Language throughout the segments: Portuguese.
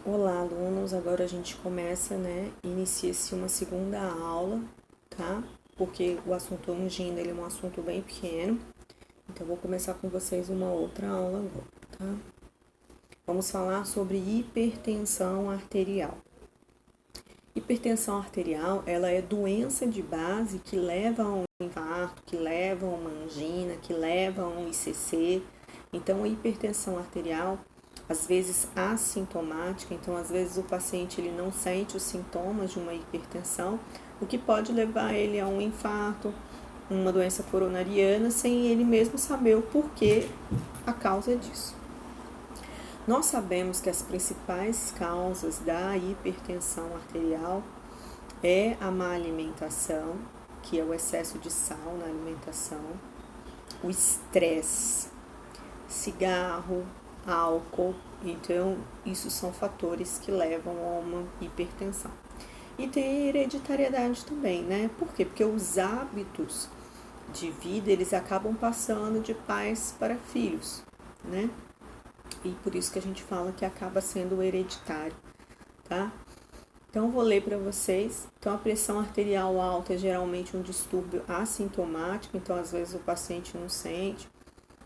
Olá, alunos. Agora a gente começa, inicia-se uma segunda aula, tá? Porque o assunto angina, ele é um assunto bem pequeno. Então, eu vou começar com vocês uma outra aula agora, tá? Vamos falar sobre hipertensão arterial. Hipertensão arterial, ela é doença de base que leva a um infarto, que leva a uma angina, que leva a um ICC. Então, a hipertensão arterial, às vezes assintomática, então às vezes o paciente ele não sente os sintomas de uma hipertensão, o que pode levar ele a um infarto, uma doença coronariana, sem ele mesmo saber o porquê, a causa disso. Nós sabemos que as principais causas da hipertensão arterial é a má alimentação, que é o excesso de sal na alimentação, o estresse, cigarro, álcool. Então, isso são fatores que levam a uma hipertensão. E tem a hereditariedade também, né? Por quê? Porque os hábitos de vida, eles acabam passando de pais para filhos, né? E por isso que a gente fala que acaba sendo hereditário, tá? Então, vou ler para vocês. Então, a pressão arterial alta é geralmente um distúrbio assintomático, então às vezes o paciente não sente.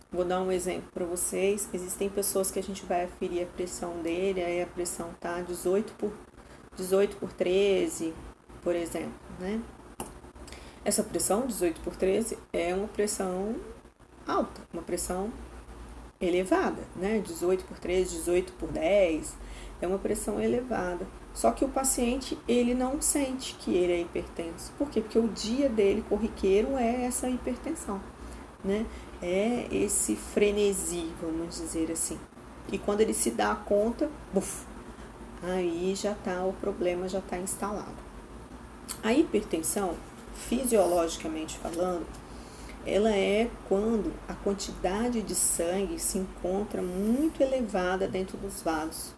Vou dar um exemplo para vocês. Existem pessoas que a gente vai aferir a pressão dele, aí a pressão tá 18 por 13, por exemplo, né? Essa pressão, 18 por 13, é uma pressão alta, uma pressão elevada, né? 18 por 13, 18 por 10, é uma pressão elevada. Só que o paciente, ele não sente que ele é hipertenso. Por quê? Porque o dia dele corriqueiro é essa hipertensão, né? É esse frenesi, vamos dizer assim. E quando ele se dá conta, buf, aí já tá, o problema já está instalado. A hipertensão, fisiologicamente falando, ela é quando a quantidade de sangue se encontra muito elevada dentro dos vasos.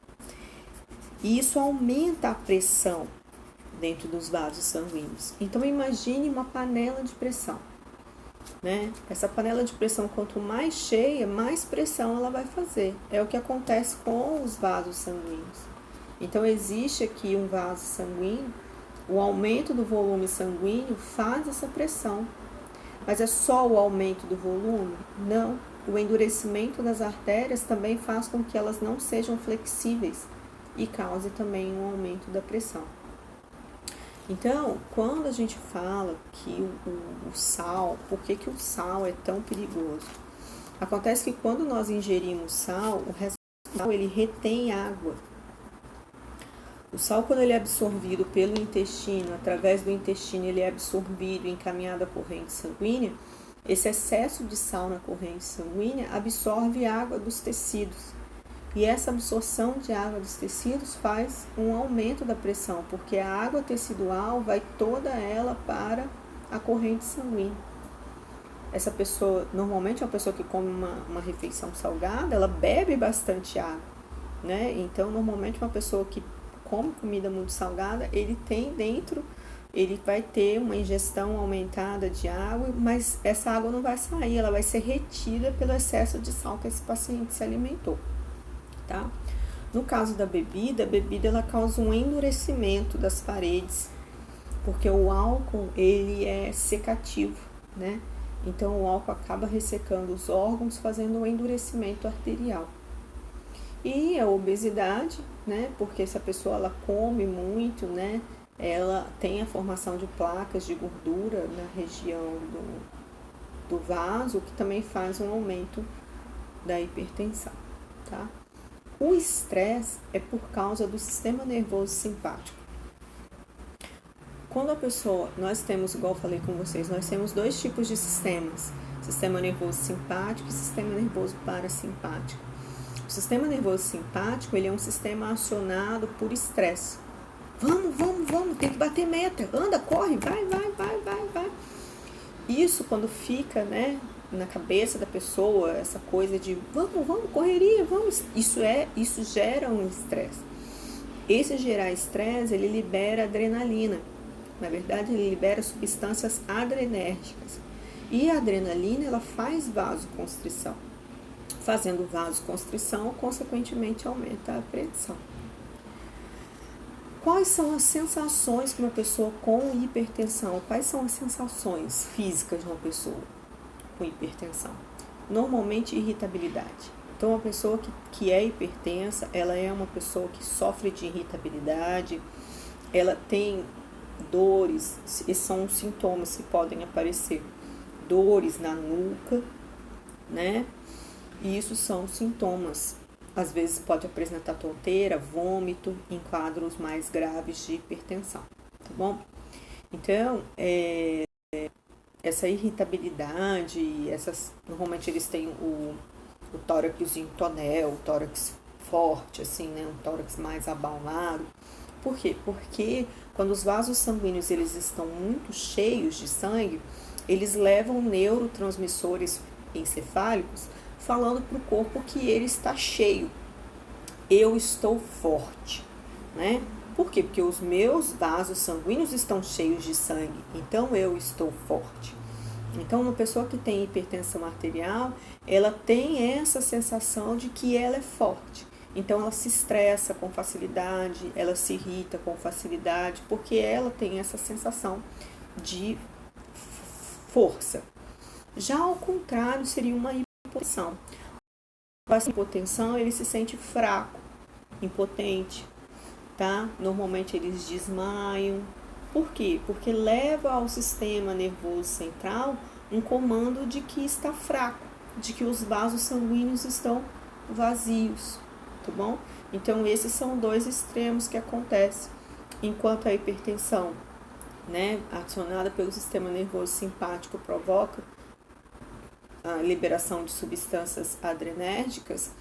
E isso aumenta a pressão dentro dos vasos sanguíneos. Então, imagine uma panela de pressão, né? Essa panela de pressão, quanto mais cheia, mais pressão ela vai fazer. É o que acontece com os vasos sanguíneos. Então, existe aqui um vaso sanguíneo, o aumento do volume sanguíneo faz essa pressão. Mas é só o aumento do volume? Não. O endurecimento das artérias também faz com que elas não sejam flexíveis e cause também um aumento da pressão. Então, quando a gente fala que o sal, por que o sal é tão perigoso? Acontece que quando nós ingerimos sal, o resto do sal ele retém água. O sal, quando ele é absorvido pelo intestino, através do intestino ele é absorvido e encaminhado à corrente sanguínea, esse excesso de sal na corrente sanguínea absorve água dos tecidos. E essa absorção de água dos tecidos faz um aumento da pressão, porque a água tecidual vai toda ela para a corrente sanguínea. Essa pessoa, normalmente é uma pessoa que come uma refeição salgada, ela bebe bastante água, né? Então, normalmente uma pessoa que come comida muito salgada, ele vai ter uma ingestão aumentada de água, mas essa água não vai sair, ela vai ser retida pelo excesso de sal que esse paciente se alimentou, tá? No caso da bebida, a bebida ela causa um endurecimento das paredes, porque o álcool ele é secativo, né? Então o álcool acaba ressecando os órgãos, fazendo um endurecimento arterial. E a obesidade, né? Porque se a pessoa ela come muito, né? Ela tem a formação de placas de gordura na região do vaso, que também faz um aumento da hipertensão, tá? O estresse é por causa do sistema nervoso simpático. Quando a pessoa, nós temos, igual eu falei com vocês, nós temos dois tipos de sistemas: sistema nervoso simpático e sistema nervoso parasimpático. O sistema nervoso simpático, ele é um sistema acionado por estresse. Vamos, tem que bater meta. Anda, corre, vai. Isso quando fica, né, na cabeça da pessoa, essa coisa de vamos, correria, vamos. Isso gera um estresse. Esse gerar estresse, ele libera adrenalina. Na verdade, ele libera substâncias adrenérgicas. E a adrenalina, ela faz vasoconstrição. Fazendo vasoconstrição, consequentemente aumenta a pressão. Quais são as sensações que uma pessoa com hipertensão, quais são as sensações físicas de uma pessoa com hipertensão? Normalmente, irritabilidade. Então, uma pessoa que é hipertensa, ela é uma pessoa que sofre de irritabilidade, ela tem dores, esses são os sintomas que podem aparecer, dores na nuca, né? E isso são sintomas. Às vezes pode apresentar tonteira, vômito, em quadros mais graves de hipertensão, tá bom? Então, essa irritabilidade, normalmente eles têm o tóraxzinho tonel, o tórax forte, assim, né? Um tórax mais abaulado. Por quê? Porque quando os vasos sanguíneos eles estão muito cheios de sangue, eles levam neurotransmissores encefálicos falando para o corpo que ele está cheio. Eu estou forte, né? Por quê? Porque os meus vasos sanguíneos estão cheios de sangue, então eu estou forte. Então, uma pessoa que tem hipertensão arterial, ela tem essa sensação de que ela é forte. Então, ela se estressa com facilidade, ela se irrita com facilidade, porque ela tem essa sensação de força. Já ao contrário, seria uma hipotensão. Essa hipotensão, ele se sente fraco, impotente, tá? Normalmente eles desmaiam. Por quê? Porque leva ao sistema nervoso central um comando de que está fraco, de que os vasos sanguíneos estão vazios, tá bom? Então, esses são dois extremos que acontecem. Enquanto a hipertensão, né, acionada pelo sistema nervoso simpático, provoca a liberação de substâncias adrenérgicas,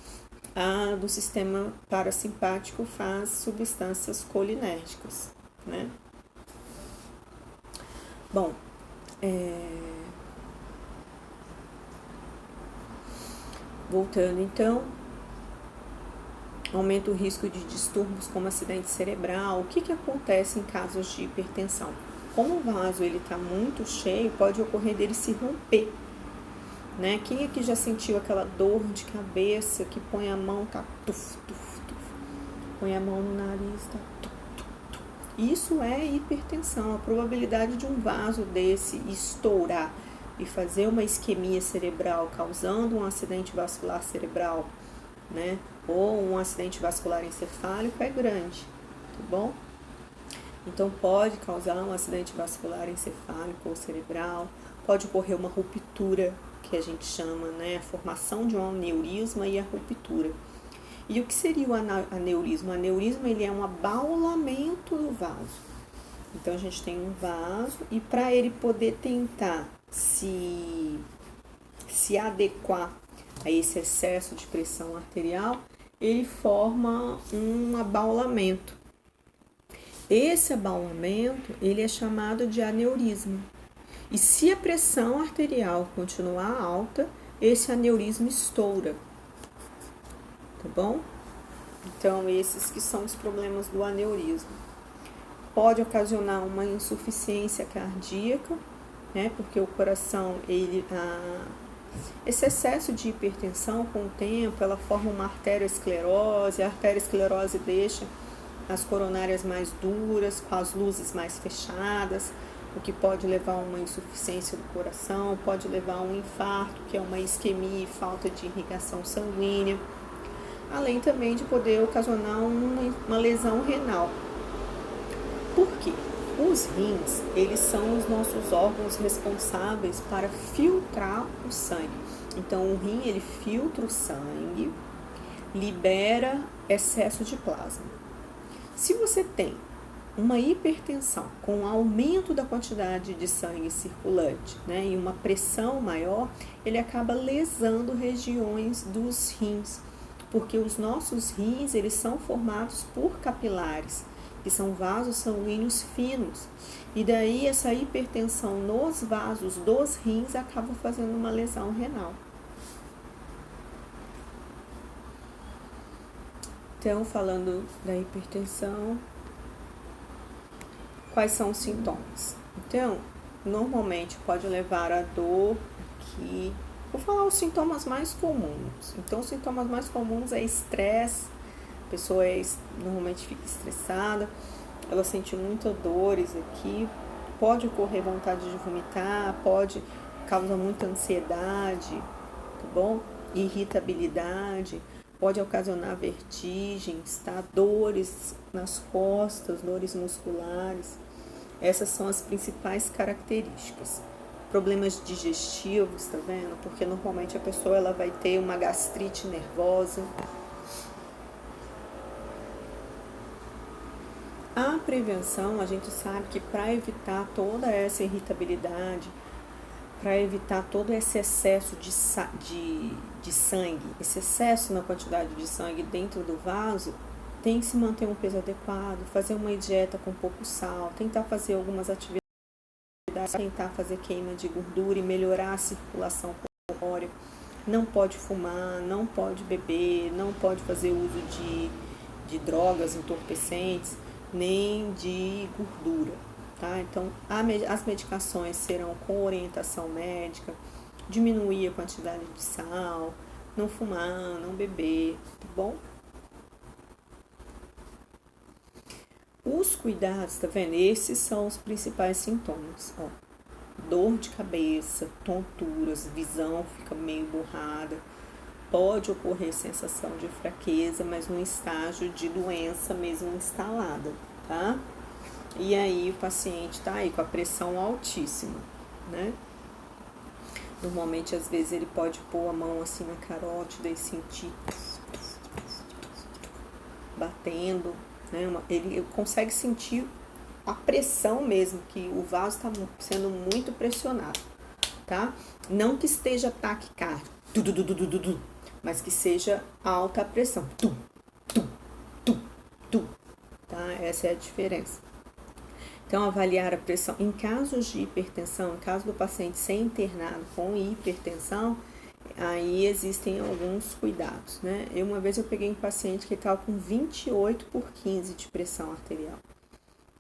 a do sistema parasimpático faz substâncias colinérgicas, né? Bom, voltando então, aumenta o risco de distúrbios como acidente cerebral. O que acontece em casos de hipertensão? Como o vaso está muito cheio, pode ocorrer dele se romper, né? Quem aqui já sentiu aquela dor de cabeça que põe a mão, tá tuf, tuf, tuf, põe a mão no nariz, tá tuf, tuf, tuf. Isso é hipertensão. A probabilidade de um vaso desse estourar e fazer uma isquemia cerebral, causando um acidente vascular cerebral, né? Ou um acidente vascular encefálico é grande, tá bom? Então pode causar um acidente vascular encefálico ou cerebral, pode ocorrer uma ruptura, que a gente chama, né, a formação de um aneurisma e a ruptura. E o que seria o aneurisma? O aneurisma, ele é um abaulamento do vaso. Então a gente tem um vaso e para ele poder tentar se adequar a esse excesso de pressão arterial, ele forma um abaulamento. Esse abaulamento, ele é chamado de aneurisma. E se a pressão arterial continuar alta, esse aneurisma estoura, tá bom? Então, esses que são os problemas do aneurisma. Pode ocasionar uma insuficiência cardíaca, né? Porque o coração, esse excesso de hipertensão, com o tempo, ela forma uma arteriosclerose. A arteriosclerose deixa as coronárias mais duras, com as luzes mais fechadas, o que pode levar a uma insuficiência do coração, pode levar a um infarto, que é uma isquemia e falta de irrigação sanguínea, além também de poder ocasionar uma lesão renal. Por quê? Os rins, eles são os nossos órgãos responsáveis para filtrar o sangue. Então, o rim, ele filtra o sangue, libera excesso de plasma. Se você tem uma hipertensão com aumento da quantidade de sangue circulante, né, e uma pressão maior, ele acaba lesando regiões dos rins, porque os nossos rins, eles são formados por capilares, que são vasos sanguíneos finos, e daí essa hipertensão nos vasos dos rins acaba fazendo uma lesão renal. Então, falando da hipertensão, quais são os sintomas? Então, normalmente pode levar a dor aqui. Vou falar os sintomas mais comuns. Então, os sintomas mais comuns é estresse. A pessoa normalmente fica estressada. ela sente muitas dores aqui, pode ocorrer vontade de vomitar, pode causar muita ansiedade, tá bom? Irritabilidade, pode ocasionar vertigens, tá? Dores nas costas, dores musculares. Essas são as principais características. Problemas digestivos, tá vendo? Porque normalmente a pessoa ela vai ter uma gastrite nervosa. A prevenção, a gente sabe que para evitar toda essa irritabilidade, para evitar todo esse excesso de sangue, esse excesso na quantidade de sangue dentro do vaso, tem que se manter um peso adequado, fazer uma dieta com pouco sal, tentar fazer algumas atividades, tentar fazer queima de gordura e melhorar a circulação corpórea. Não pode fumar, não pode beber, não pode fazer uso de drogas entorpecentes, nem de gordura. Tá? Então, as medicações serão com orientação médica, diminuir a quantidade de sal, não fumar, não beber, tá bom? Os cuidados, tá vendo? Esses são os principais sintomas, ó. Dor de cabeça, tonturas, visão fica meio borrada, pode ocorrer sensação de fraqueza, mas num estágio de doença mesmo instalada, tá? E aí o paciente tá aí com a pressão altíssima, né? Normalmente, às vezes, ele pode pôr a mão assim na carótida e sentir batendo, né? Ele consegue sentir a pressão mesmo, que o vaso está sendo muito pressionado, tá? Não que esteja taquicárdio, mas que seja alta a pressão, tá? Essa é a diferença. Então, avaliar a pressão. Em casos de hipertensão, em caso do paciente ser internado com hipertensão, aí existem alguns cuidados, né? Uma vez eu peguei um paciente que estava com 28/15 de pressão arterial,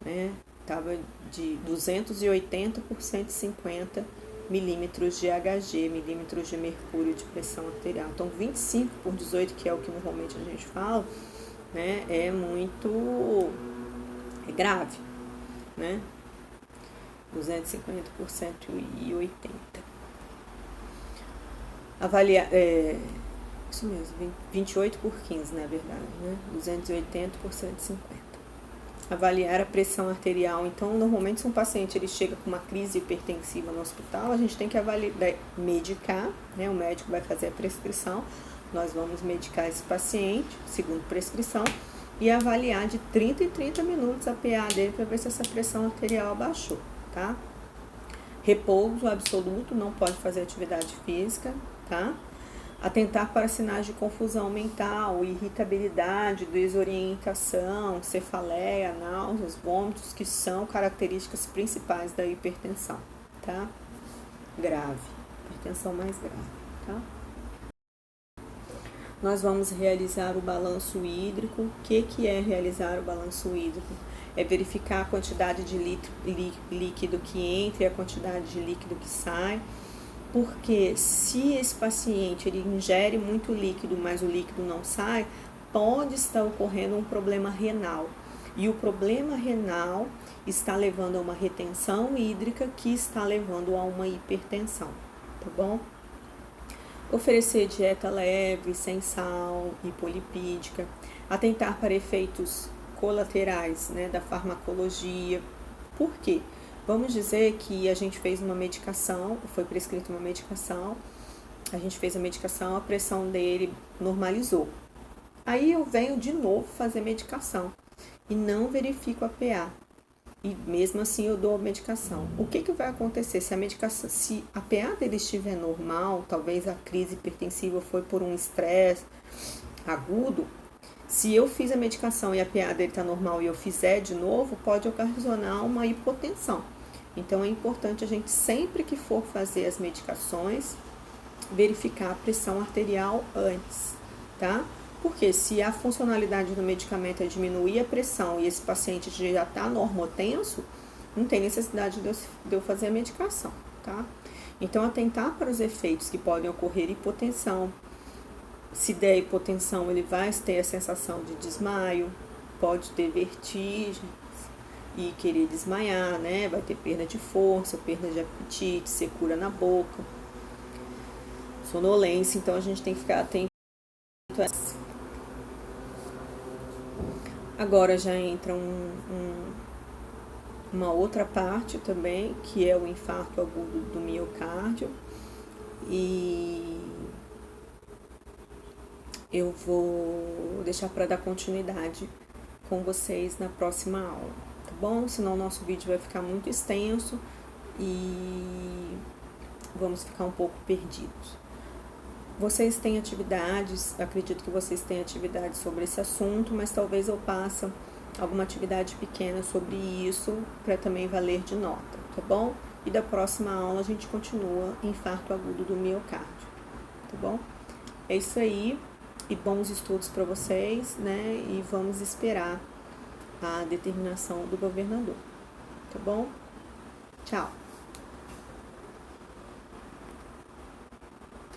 né? Estava de 280 por 150 milímetros de Hg, milímetros de mercúrio de pressão arterial. Então, 25/18, que é o que normalmente a gente fala, né? É muito grave, né? 250 por 180. Avaliar, isso mesmo, 28/15, na verdade, né? 280 por 150. Avaliar a pressão arterial. Então, normalmente, se um paciente ele chega com uma crise hipertensiva no hospital, a gente tem que medicar, né? O médico vai fazer a prescrição, nós vamos medicar esse paciente, segundo prescrição, e avaliar de 30 em 30 minutos a PA dele para ver se essa pressão arterial abaixou, tá? Repouso absoluto, não pode fazer atividade física, tá? Atentar para sinais de confusão mental, irritabilidade, desorientação, cefaleia, náuseas, vômitos, que são características principais da hipertensão, tá? Grave, hipertensão mais grave, tá? Nós vamos realizar o balanço hídrico. O que é realizar o balanço hídrico? É verificar a quantidade de líquido que entra e a quantidade de líquido que sai, porque se esse paciente ele ingere muito líquido, mas o líquido não sai, pode estar ocorrendo um problema renal. E o problema renal está levando a uma retenção hídrica que está levando a uma hipertensão, tá bom? Oferecer dieta leve, sem sal, hipolipídica, atentar para efeitos colaterais, né, da farmacologia. Por quê? Vamos dizer que a gente fez uma medicação, foi prescrita uma medicação, a gente fez a medicação, a pressão dele normalizou. Aí eu venho de novo fazer medicação e não verifico a PA. E mesmo assim eu dou a medicação. O que vai acontecer se a PA dele estiver normal, talvez a crise hipertensiva foi por um estresse agudo, se eu fiz a medicação e a PA dele está normal e eu fizer de novo, pode ocasionar uma hipotensão. Então é importante a gente, sempre que for fazer as medicações, verificar a pressão arterial antes, tá? Porque se a funcionalidade do medicamento é diminuir a pressão e esse paciente já está normotenso, não tem necessidade de eu fazer a medicação, tá? Então, atentar para os efeitos que podem ocorrer hipotensão. Se der hipotensão, ele vai ter a sensação de desmaio, pode ter vertigem, e querer desmaiar, né? Vai ter perda de força, perda de apetite, secura na boca, sonolência, então a gente tem que ficar atento a isso. Agora já entra uma outra parte também, que é o infarto agudo do miocárdio, e eu vou deixar para dar continuidade com vocês na próxima aula, tá bom? Senão o nosso vídeo vai ficar muito extenso e vamos ficar um pouco perdidos. Vocês têm atividades, acredito que vocês têm atividades sobre esse assunto, mas talvez eu passe alguma atividade pequena sobre isso para também valer de nota, tá bom? E da próxima aula a gente continua infarto agudo do miocárdio, tá bom? É isso aí, e bons estudos para vocês, né? E vamos esperar a determinação do governador, tá bom? Tchau!